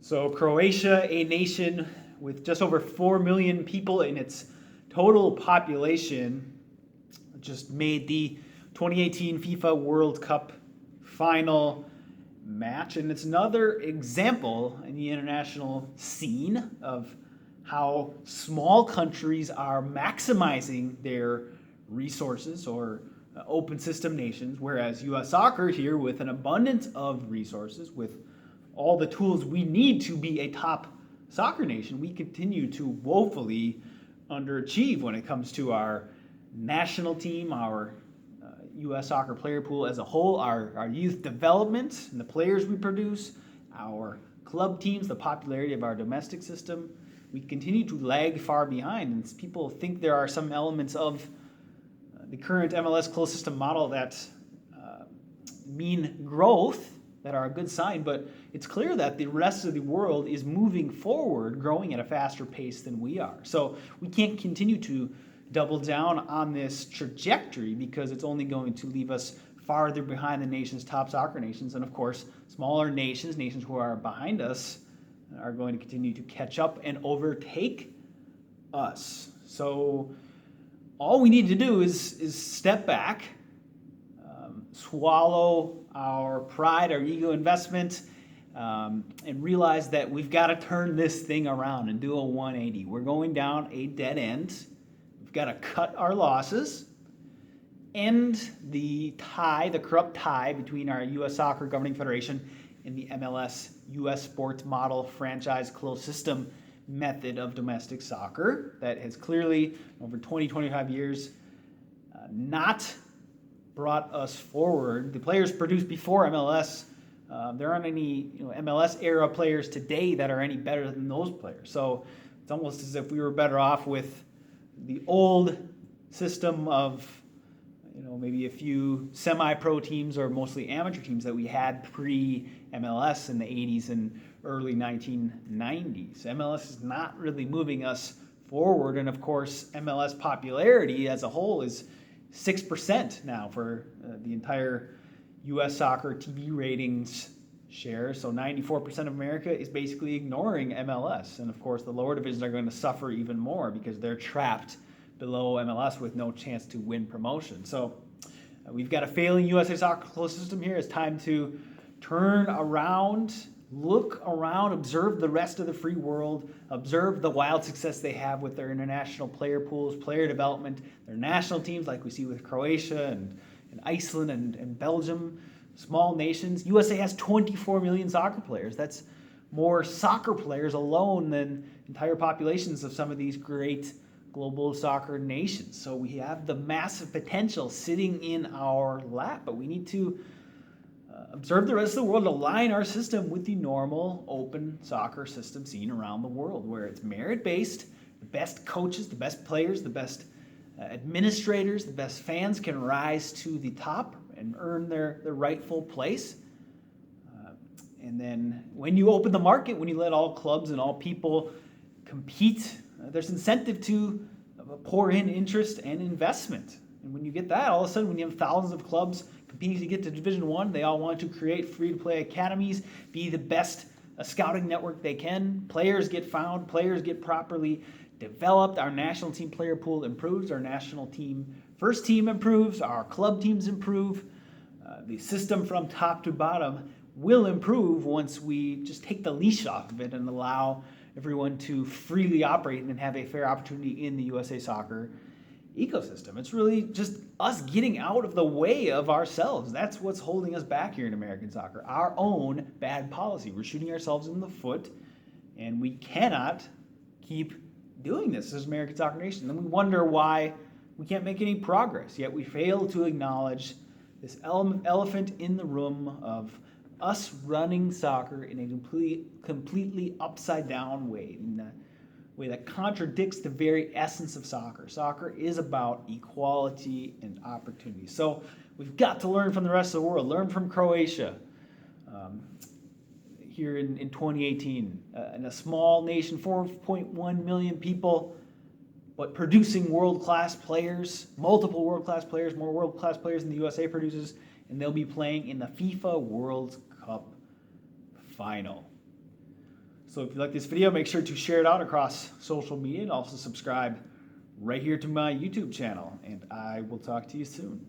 So Croatia, a nation with just over 4 million people in its total population, just made the 2018 FIFA World Cup final match. And it's another example in the international scene of how small countries are maximizing their resources, or open system nations, whereas U.S. soccer here, with an abundance of resources, with all the tools we need to be a top soccer nation, we continue to woefully underachieve when it comes to our national team, our U.S. soccer player pool as a whole, our youth development and the players we produce, our club teams, the popularity of our domestic system. We continue to lag far behind, and people think there are some elements of the current MLS closed system model that mean growth, that are a good sign, but it's clear that the rest of the world is moving forward, growing at a faster pace than we are. So we can't continue to double down on this trajectory, because it's only going to leave us farther behind the nation's top soccer nations. And of course, smaller nations who are behind us, are going to continue to catch up and overtake us. So all we need to do is step back, swallow our pride, our ego investment, and realize that we've got to turn this thing around and do a 180. We're going down a dead end. We've got to cut our losses, end the corrupt tie between our U.S. Soccer Governing Federation and the MLS U.S. sports model franchise closed system method of domestic soccer that has clearly, over 20, 25 years, not brought us forward. The players produced before MLS, there aren't any MLS era players today that are any better than those players. So it's almost as if we were better off with the old system of maybe a few semi-pro teams or mostly amateur teams that we had pre-MLS in the 80s and early 1990s. MLS is not really moving us forward, and of course MLS popularity as a whole is 6% now for the entire U.S. soccer TV ratings share. So 94% of America is basically ignoring MLS. And of course, the lower divisions are going to suffer even more because they're trapped below MLS with no chance to win promotion. So we've got a failing USA soccer closed system here. It's time to turn around, look around, observe the rest of the free world, observe the wild success they have with their international player pools, player development, their national teams like we see with Croatia and Iceland and Belgium, small nations. USA has 24 million soccer players. That's more soccer players alone than entire populations of some of these great global soccer nations. So we have the massive potential sitting in our lap, but we need to observe the rest of the world, align our system with the normal open soccer system seen around the world, where it's merit-based. The best coaches, the best players, the best administrators, the best fans can rise to the top and earn their rightful place. And then when you open the market, when you let all clubs and all people compete, there's incentive to pour in interest and investment. And when you get that, all of a sudden, when you have thousands of clubs competing to get to Division I, they all want to create free-to-play academies, be the best scouting network they can. Players get found, players get properly developed. Our national team player pool improves. Our national team first team improves. Our club teams improve. The system from top to bottom will improve once we just take the leash off of it and allow everyone to freely operate and have a fair opportunity in the USA Soccer ecosystem. It's really just us getting out of the way of ourselves. That's what's holding us back here in American soccer. Our own bad policy. We're shooting ourselves in the foot, and we cannot keep doing this as American soccer nation. And we wonder why we can't make any progress, yet we fail to acknowledge this elephant in the room of us running soccer in a completely upside down way, in a way that contradicts the very essence of soccer. Soccer is about equality and opportunity. So we've got to learn from the rest of the world, learn from Croatia here in 2018. In a small nation, 4.1 million people, but producing world-class players, multiple world-class players, more world-class players than the USA produces, and they'll be playing in the FIFA World Cup final. So if you like this video, make sure to share it out across social media and also subscribe right here to my YouTube channel. And I will talk to you soon.